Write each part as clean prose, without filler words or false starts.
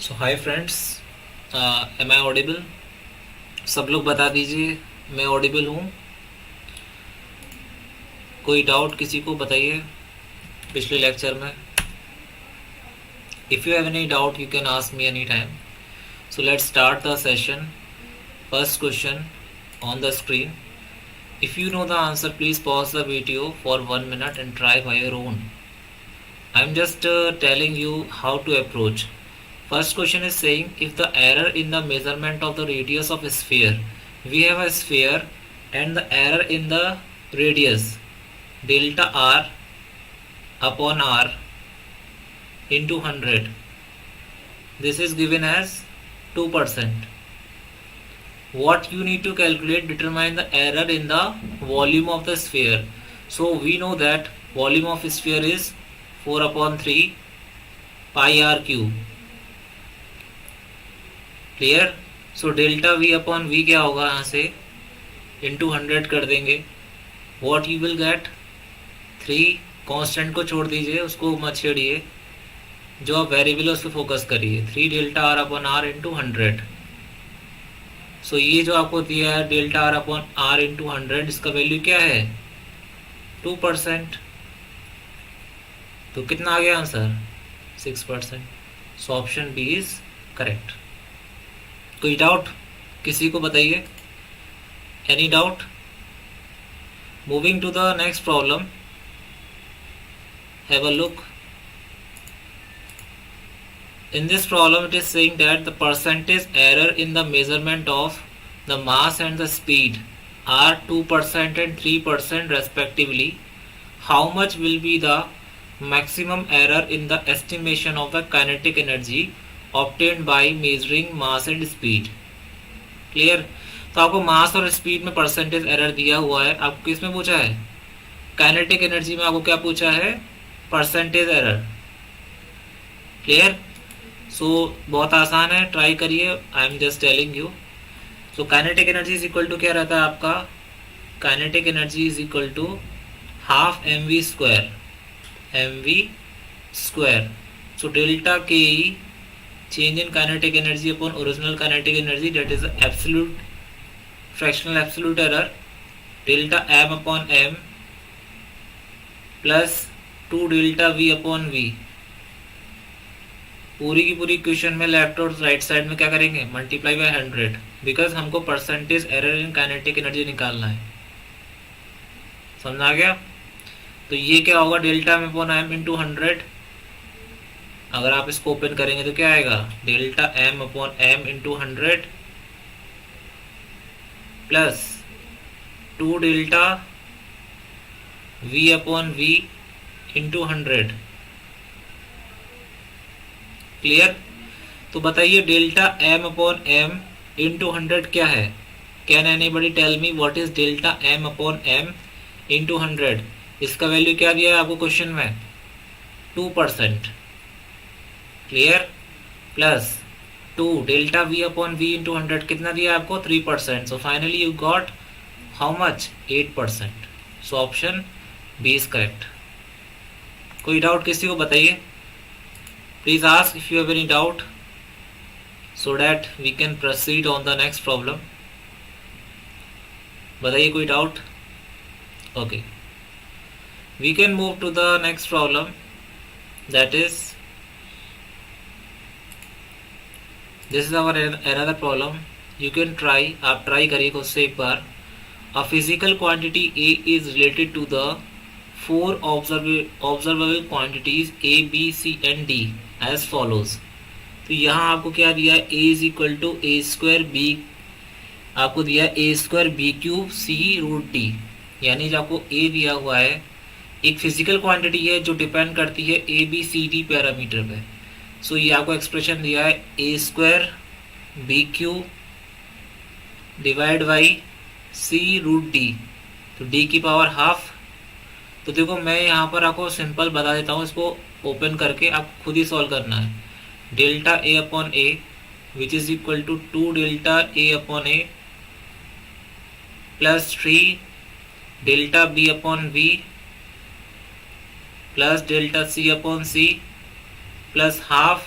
So hi friends, am I audible? सब लोग बता दीजिए मैं ऑडिबल हूँ। कोई डाउट किसी को बताइए पिछले लेक्चर में। If you have any doubt you can ask me any time. So let's start the session. First question on the screen. If you know the answer please pause the video for 1 minute and try by your own. I'm just telling you how to approach. First question is saying if the error in the measurement of the radius of a sphere, we have a sphere and the error in the radius delta r upon r into 100, this is given as 2%. What you need to calculate, determine the error in the volume of the sphere. So we know that volume of sphere is 4 upon 3 pi r cube. Clear? So delta we upon v क्या होगा, यहाँ से into 100 कर देंगे. What you will get 3. Constant को छोड़ दीजिए, उसको मत छेड़िए, जो आप वेरिएबल है उस पर फोकस करिए. 3 delta r upon r into 100. So ये जो आपको दिया है delta r upon r into 100, इसका वैल्यू क्या है 2%. तो कितना आ गया answer 6%. So option B is correct. कोई डाउट किसी को बताइए? Any doubt? Moving to the next problem. Have a look. In this problem it is saying that the percentage error in the measurement of the mass and the speed are 2% and 3% respectively. How much will be the maximum error in the estimation of the kinetic energy obtained by measuring mass and speed? Clear? तो आपको मास और speed में percentage error दिया हुआ है. आपको किस में पूछा है? काइनेटिक एनर्जी में आपको क्या पूछा है? Percentage error. क्लियर? सो बहुत आसान है, ट्राई करिए. I am just telling you. So kinetic energy is equal to क्या रहता है आपका? Kinetic energy is equal to half M V square. M V square. So delta K E change in kinetic energy upon original kinetic energy, that is absolute fractional absolute error. Delta M upon M plus 2 delta we upon V. पूरी की पूरी question में left और right side में क्या करेंगे? Multiply by 100, because हमको percentage error in kinetic energy निकालना है. समझ आ गया? तो ये क्या होगा? Delta M upon m into 100. अगर आप इसको ओपन करेंगे तो क्या आएगा? Delta M upon m into 100 plus 2 delta we upon v into 100. Clear? तो बताइए delta M upon m into 100 क्या है? Can anybody tell me what is delta M upon m into 100? इसका वैल्यू क्या दिया है आपको क्वेश्चन में? 2%. Clear? Plus 2 delta we upon v into 100 कितना दिया आपको? 3%. So finally you got how much? 8%. So option B is correct. कोई डाउट किसी को बताइए? Please ask if you have any doubt so that we can proceed on the next problem. बताइए कोई doubt? Okay. We can move to the next problem. That is, this is our another problem. You can try. आप try करिए खुद से एक बार. A physical quantity A is related to the 4 observable quantities A, B, C and D as follows. तो यहाँ आपको क्या दिया है? A is equal to a square b. आपको दिया है ए square B cube c root d. यानी जो आपको A दिया हुआ है एक फिजिकल क्वांटिटी है जो डिपेंड करती है A B C D parameter पे. सो ये आपको एक्सप्रेशन दिया है ए square B cube divide by C root D. तो डी की पावर हाफ. तो देखो मैं यहाँ पर आपको सिंपल बता देता हूँ, इसको ओपन करके आप खुद ही सॉल्व करना है. Delta a upon a which is equal to 2 delta a upon a plus 3 delta b upon b plus delta c upon c plus half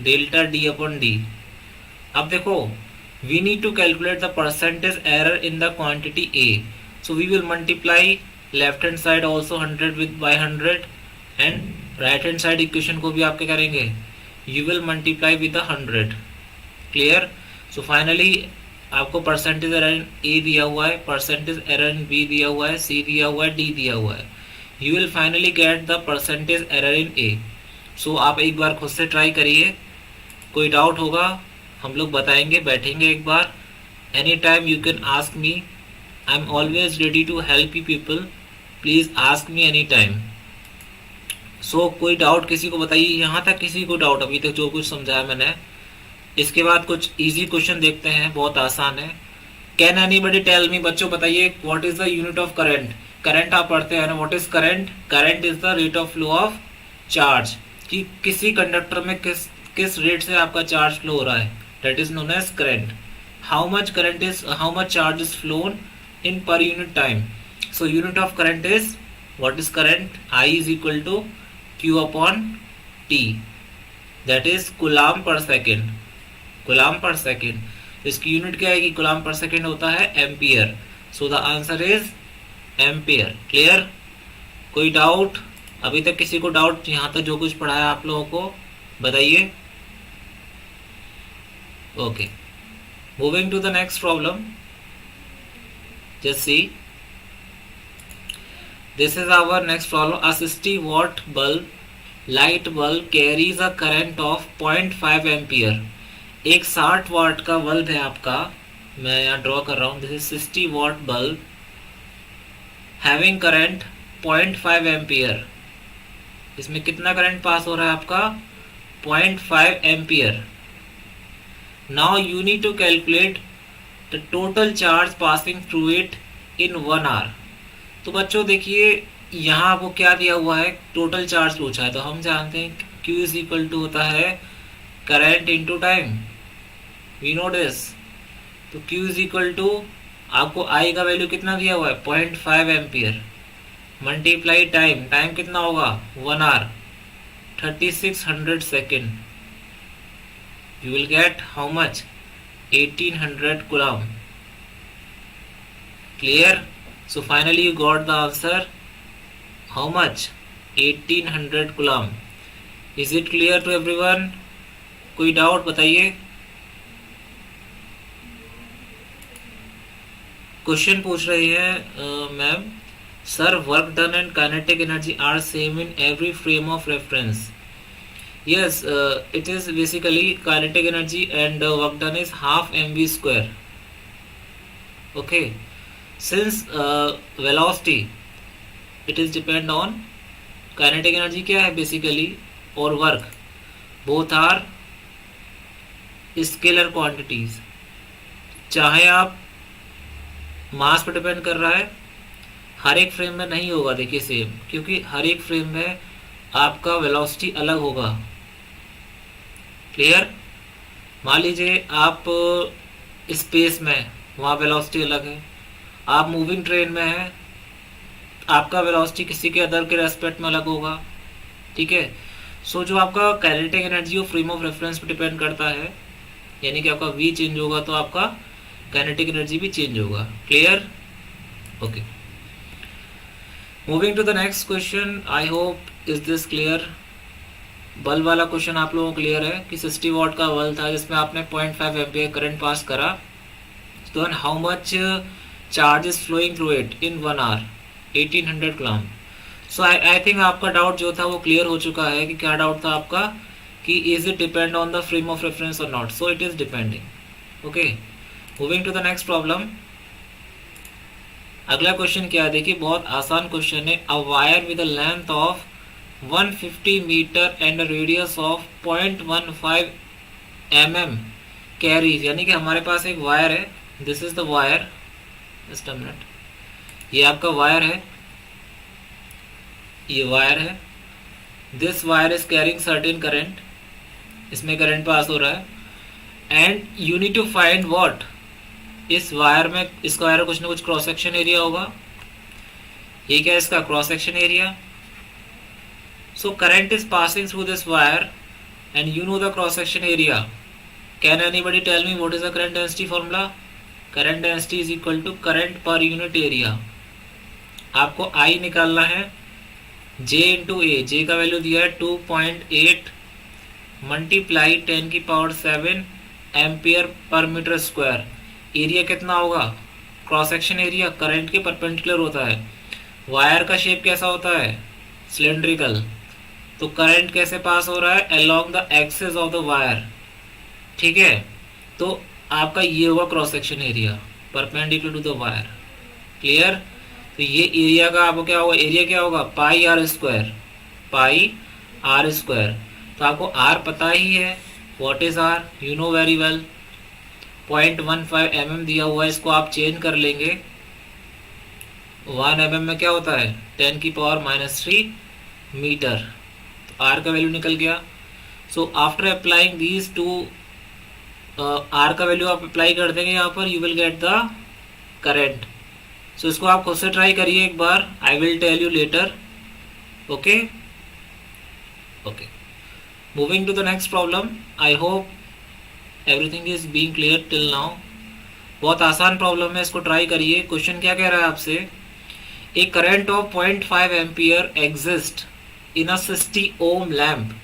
delta d upon d. अब देखो, we need to calculate the percentage error in the quantity a, so we will multiply left hand side also 100 with by 100 and right hand side equation को भी आप क्या करेंगे, you will multiply with 100। Clear? So finally आपको percentage error in ए दिया हुआ है, percentage error in B दिया हुआ है, सी दिया हुआ है, डी दिया हुआ है। You will finally get the percentage error in A. So आप एक बार खुद से ट्राई करिए, कोई डाउट होगा हम लोग बताएंगे, बैठेंगे एक बार। Any time you can ask me, I am always ready to help you people, please ask me any time. So कोई डाउट किसी को बताइए, यहाँ तक किसी को डाउट अभी तक जो कुछ समझाया मैंने। इसके बाद कुछ इजी क्वेश्चन देखते हैं, बहुत आसान है। कैन एनीबडी टेल मी, बच्चों बताइए, what is the unit of current? Current आप पढ़ते हैं ना, what is current? Current is the rate of flow of charge, कि किसी कंडक्टर में किस रेट से आपका चार्ज फ्लो हो रहा है, that is known as current. How much charge is flown in per unit time? So unit of current is, what is current? I is equal to Q upon T, that is coulomb per second. Coulomb per second इसकी unit क्या है कि coulomb per second होता है ampere. So the answer is ampere. Clear? कोई doubt अभी तक किसी को? डाउट यहाँ तक जो कुछ पढ़ाया आप लोगों को बताइए। Okay, moving to the next problem. Just see, this is our next problem. A 60 watt bulb, light bulb carries a current of 0.5 ampere. एक 60 वाट का बल्ब है आपका, मैं यहाँ ड्रॉ कर रहा हूँ, this is 60 watt bulb having current 0.5 ampere. इसमें कितना करंट पास हो रहा है आपका? 0.5 ampere. Now you need to calculate the total charge passing through it in 1 hour. तो बच्चों देखिए, यहाँ आपको क्या दिया हुआ है, टोटल चार्ज पूछा है, तो हम जानते हैं Q इज इक्वल टू होता है current into time, we know this. तो Q इज इक्वल टू आपको I का वैल्यू कितना दिया हुआ है, 0.5 एम्पियर, मल्टीप्लाई टाइम, टाइम कितना होगा 1 hour, 3600 second, you will get how much, 1800 coulomb. Clear? So finally you got the answer, how much? 1800 coulomb. Is it clear to everyone? कोई doubt बताइए। क्वेश्चन पूछ रही है ma'am, sir work done and kinetic energy are same in every frame of reference. Yes, it is basically kinetic energy and work done is half mv square. Okay. Since velocity it is depend on kinetic energy क्या है basically, और work both are scalar quantities। चाहे आप मास पर depend कर रहा है, हर एक फ्रेम में नहीं होगा देखिए सेम, क्योंकि हर एक फ्रेम में आपका वेलोसिटी अलग होगा। क्लियर? मान लीजिए आप स्पेस में, वहाँ वेलोसिटी अलग है, आप मूविंग ट्रेन में हैं, आपका वेलोसिटी किसी के अदर के रेस्पेक्ट में अलग होगा। ठीक है? सो जो आपका काइनेटिक एनर्जी और फ्रेम ऑफ रेफरेंस पर डिपेंड करता है, यानी कि आपका v चेंज होगा तो आपका काइनेटिक एनर्जी भी चेंज होगा। Clear? Okay, moving to the next question. I hope is this clear. Bulb वाला क्वेश्चन आप लोगों को क्लियर है कि 60 वॉट का बल्ब था जिसमें आपने 0.5 एम्पियर करंट पास करा, तो how much charge is flowing through it in 1 hour, 1800 coulomb. So I think आपका डाउट जो था वो क्लियर हो चुका है। कि क्या डाउट था आपका, कि is it depend on the frame of reference और not? So it is depending. Okay, moving to the next problem. अगला क्वेश्चन क्या है, देखिए बहुत आसान क्वेश्चन है। A wire with a length of 150 meter and radius of 0.15 mm carries, यानी कि हमारे पास एक वायर है, this is the wire, just a minute, ये आपका वायर है, ये वायर है, this wire is carrying certain current, इसमें करंट पास हो रहा है, and you need to find what, इस वायर में, इस वायर में कुछ ना कुछ क्रॉस सेक्शन एरिया होगा, ये क्या है इसका cross section area. So current is passing through this wire and you know the cross section area. Can anybody tell me what is the current density formula? Current density is equal to current per unit area. आपको I निकालना है, J into ए, J का value दिया है 2.8 multiply 10⁻⁷ ampere per metre square. Area कितना होगा? Cross section area current के perpendicular होता है. वायर का शेप कैसा होता है? सिलेंड्रिकल. तो करंट कैसे पास हो रहा है? Along the axis of the wire. ठीक है, तो आपका ये होगा cross section area perpendicular to the wire. Clear? तो ये एरिया का आपको क्या होगा? एरिया क्या होगा? Pi R square. Pi R square. तो आपको आर पता ही है. What is R? You know very well. 0.15 mm दिया हुआ है, इसको आप चेंज कर लेंगे. 1 mm में क्या होता है? 10⁻³ मीटर. तो आर का वैल्यू निकल गया. So after applying these two, R का वैल्यू आप अप्लाई कर देंगे यहाँ पर, you will get the current. So इसको आप खुद से ट्राई करिए एक बार. I will tell you later. Okay okay, moving to the next problem. I hope everything is being clear till now. बहुत आसान प्रॉब्लम है, इसको ट्राई करिए. क्वेश्चन क्या कह रहा है आपसे? A current of 0.5 ampere exist in a 60 ohm lamp.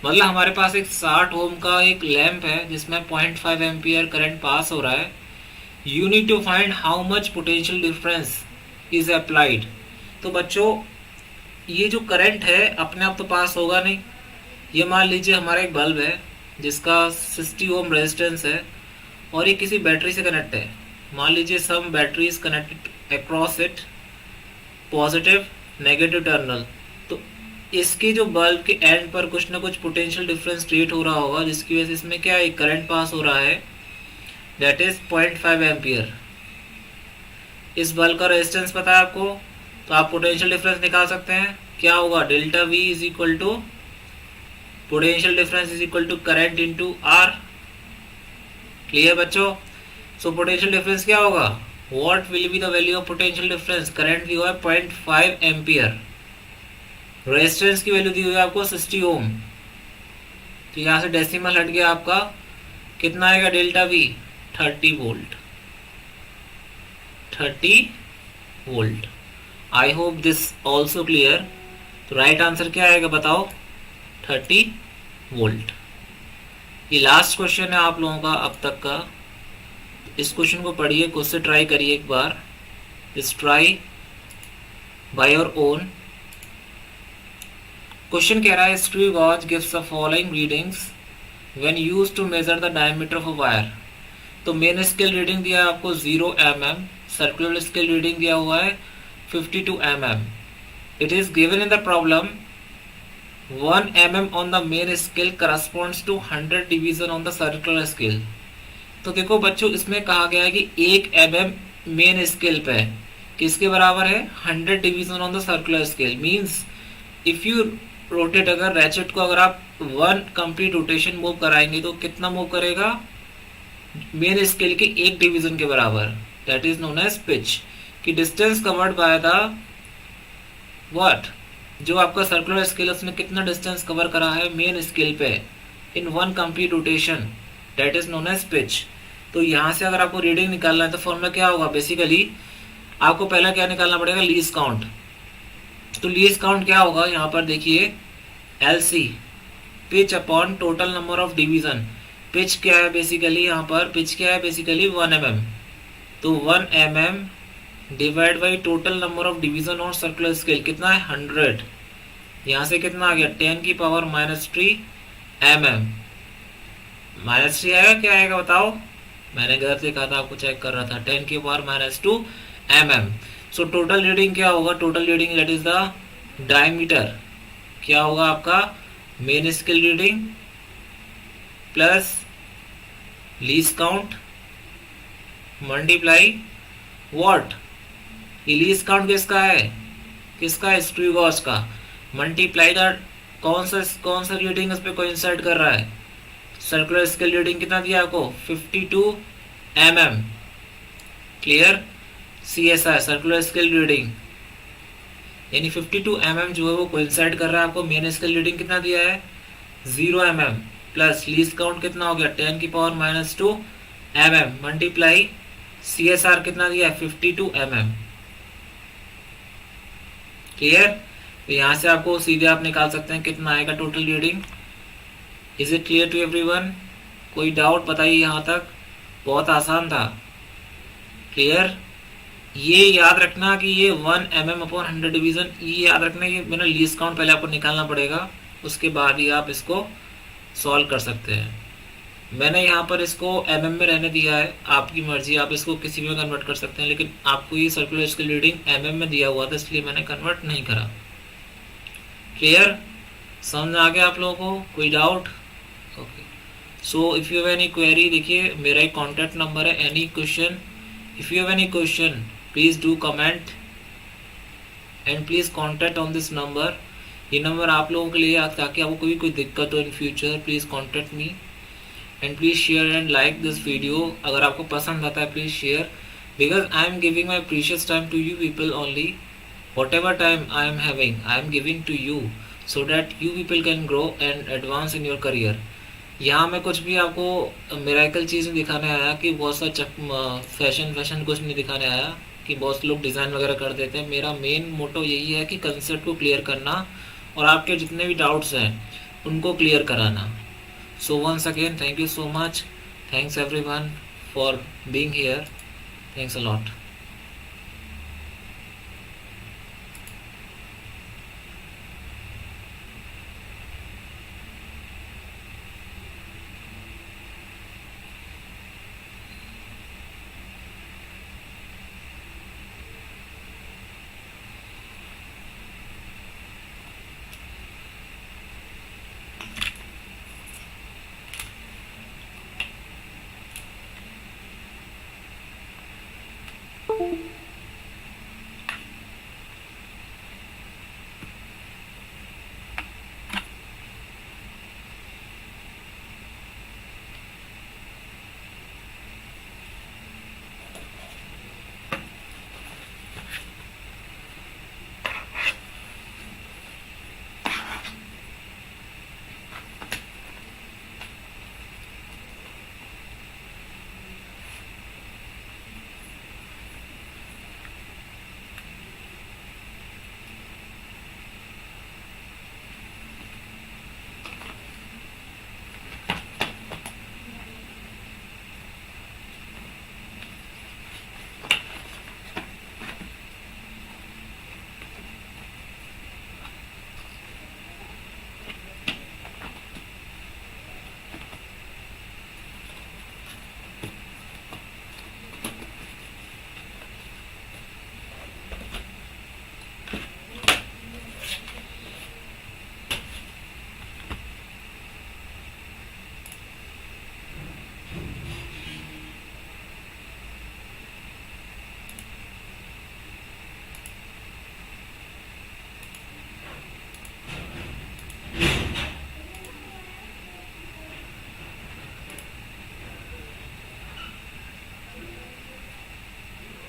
मतलब हमारे पास एक 60 ओम का एक लैम्प है जिसमें 0.5 एम्पियर करंट पास हो रहा है. You need to find how much potential difference is applied. तो बच्चों, ये जो करंट है अपने आप तो पास होगा नहीं. ये मान लीजिए हमारा एक बल्ब है जिसका 60 ओम रेजिस्टेंस है और ये किसी बैटरी से कनेक्ट है. मान लीजिए some battery is connected across it, positive negative terminal. तो इसके जो बल्ब के एंड पर कुछ ना कुछ पोटेंशियल डिफरेंस क्रिएट हो रहा होगा जिसकी वजह से इसमें क्या एक करंट पास हो रहा है, दैट इज 0.5 एम्पियर. इस बल्ब का रेजिस्टेंस पता है आपको, तो आप पोटेंशियल डिफरेंस निकाल सकते हैं. क्या होगा? Delta V is equal to potential difference is equal to current into R. Clear बच्चों? सो पोटेंशियल डिफरेंस क्या होगा? What will be the value of potential difference? Current दी हुआ है 0.5 एम्पियर, रेजिस्टेंस की वैल्यू दी हुई है आपको 60 ओम. तो यहाँ से डेसिमल हट गया आपका. कितना आएगा delta V? 30 volt. 30 volt. I hope this also clear. तो राइट आंसर क्या आएगा बताओ? 30 वोल्ट. ये लास्ट क्वेश्चन है आप लोगों का अब तक का. इस क्वेश्चन को पढ़िए, खुद से ट्राई करिए एक बार. इस try by your own. Question कह रहा है screw gauge gives the following readings when used to measure the diameter of a wire. तो मेन स्केल रीडिंग दिया है आपको 0 mm, सर्कुलर स्केल रीडिंग दिया हुआ है 52 mm. It is given in the problem 1 mm on the main scale corresponds to 100 division on the circular scale. तो देखो बच्चों, इसमें कहा गया है कि 1 mm मेन स्केल पे किसके बराबर है? 100 division on the circular scale. Means if you rotate, अगर रैचेट को अगर आप 1 कंप्लीट रोटेशन मूव कराएंगे तो कितना मूव करेगा? मेन स्केल के 1 डिवीजन के बराबर. That is known as pitch. कि distance covered by the what, जो आपका सर्कुलर स्केल उसमें कितना डिस्टेंस कवर करा है मेन स्केल पे in 1 complete rotation, that is known as pitch. तो यहाँ से अगर आपको रीडिंग निकालना है तो फॉर्मूला क्या होगा? बेसिकली आपको पहला क्या निकालना पड़ेगा? Least count. तो लीस्ट काउंट क्या होगा? यहाँ पर देखिए LC, pitch upon total number of division. Pitch क्या है बेसिकली? यहाँ पर पिच क्या है बेसिकली? 1 mm. तो 1 mm divide by total number of division और सर्कुलर स्केल कितना है? 100. यहाँ से कितना आ गया? 10⁻³ mm. -3 आएगा? क्या आएगा बताओ? मैंने गलत लिखा था, आपको चेक कर रहा था. 10⁻² mm. सो टोटल रीडिंग क्या होगा? Total reading that is the diameter. क्या होगा आपका? Main scale reading plus least count multiply what? ये लीस्ट काउंट किसका है? किसका है? स्क्रू गॉज का. मल्टीप्लाई द कौन सा रीडिंग इस पे कोइंसाइड कर रहा है? सर्कुलर स्केल रीडिंग कितना दिया आपको? 52 mm. Clear? CSI circular scale reading यानी 52 mm जो है वो कोइंसाइड कर रहा है आपको. मेन स्केल रीडिंग कितना दिया है? 0 mm. प्लस लीस्ट काउंट कितना हो गया 10⁻² mm मल्टीप्लाई CSR कितना दिया है 52 mm। क्लियर? तो यहाँ से आपको सीधे आप निकाल सकते हैं कितना आएगा total reading. Is it clear to everyone? कोई डाउट बताइए यहाँ तक? बहुत आसान था। क्लियर? ये याद रखना कि ये 1 mm/100 डिवीजन, ये याद रखना ये मैंने लीस्ट काउंट पहले आपको निकालना पड़ेगा, उसके बाद ही आप इसको सॉल्व कर सकते हैं। मैंने यहाँ पर इसको mm में रहने दिया है, आपकी मर्जी, आप इसको किसी में कन्वर्ट कर सकते हैं, लेकिन आपको ये सर्कुलर स्केल रीडिंग mm में दिया हुआ था इसलिए मैंने कन्वर्ट नहीं करा। क्लियर? समझ आ गया आप लोगों को? कोई doubt? Okay, so if you have any query, देखिए मेरा एक कॉन्टैक्ट नंबर है, any question, if you have any question please do comment and please contact on this number. ये नंबर आप लोगों के लिए, ताकि आपको कोई दिक्कत हो in future, please contact me and please share and like this video. अगर आपको पसंद आता है please share, because I am giving my precious time to you people only. whatever time I am having, I am giving to you so that you people can grow and advance in your career। यहाँ मैं कुछ भी आपको miracle चीज़ नहीं दिखाने आया कि बहुत सा फैशन कुछ नहीं दिखाने आया कि बहुत से लोग डिज़ाइन वगैरह कर देते हैं। मेरा मेन मोटो यही है कि कंसेप्ट को क्लियर करना और आपके जितने भी डाउट्स हैं उनको क्लियर कराना। So once again thank you so much, thanks everyone for being here, thanks a lot.